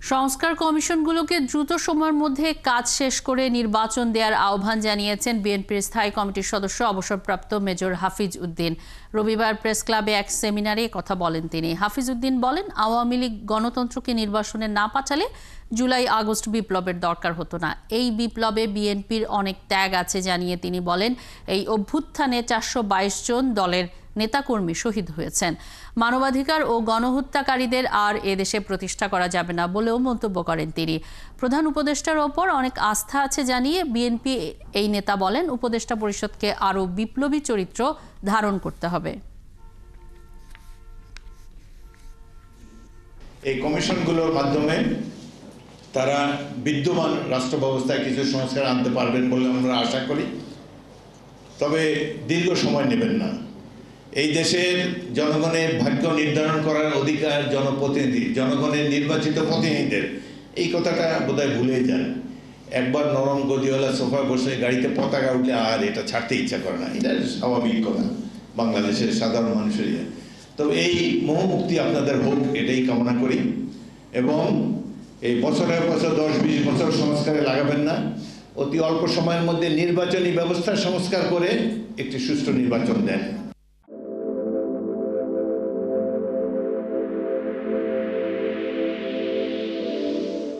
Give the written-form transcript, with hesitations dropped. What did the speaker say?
সংস্কার কমিশনগুলোকে দ্রুত সময়ের মধ্যে কাজ শেষ করে নির্বাচন দেওয়ার আহ্বান জানিয়েছেন বিএনপির স্থায়ী কমিটির সদস্য অবসরপ্রাপ্ত মেজর হাফিজ উদ্দিন। রবিবার প্রেস ক্লাবে এক সেমিনারে কথা বলেন তিনি। হাফিজ উদ্দিন বলেন, আওয়ামী লীগ গণতন্ত্রকে নির্বাসনে না পাঠালে জুলাই আগস্ট বিপ্লবের দরকার হতো না। এই বিপ্লবে বিএনপির অনেক ত্যাগ আছে জানিয়ে তিনি বলেন, এই অভ্যুত্থানে 422 জন দলের নেতাকর্মী শহীদ হয়েছেন। মানবাধিকার ও গণহত্যাকারীদের আর এদেশে প্রতিষ্ঠা করা যাবে না বলেও মন্তব্য করেন তিনি। প্রধান উপদেষ্টার ওপর অনেক আস্থা আছে জানিয়ে বিএনপি এই নেতা বলেন, উপদেষ্টা পরিষদকে আরও বিপ্লবী চরিত্র ধারণ করতে হবে। এই কমিশনগুলোর মাধ্যমে তারা বিদ্যমান রাষ্ট্র ব্যবস্থায় কিছু সংস্কার আনতে পারবেন বলে আমরা আশা করি, তবে দীর্ঘ সময় নেবেন না। এই দেশের জনগণের ভাগ্য নির্ধারণ করার অধিকার জনপ্রতিনিধি, জনগণের নির্বাচিত প্রতিনিধিদের, এই কথাটা বোধহয় ভুলে যান। একবার নরম গদিওয়ালা সোফায় বসে গাড়িতে পতাকা উঠলে আর এটা ছাড়তে ইচ্ছা করে না, এটা স্বাভাবিক কথা বাংলাদেশের সাধারণ মানুষের। তো এই মোহমুক্তি আপনাদের হোক, এটাই কামনা করি। এবং এই বছরের বছর 10-20 বছর সংস্কারে লাগাবেন না, অতি অল্প সময়ের মধ্যে নির্বাচনী ব্যবস্থা সংস্কার করে একটি সুষ্ঠু নির্বাচন দেন।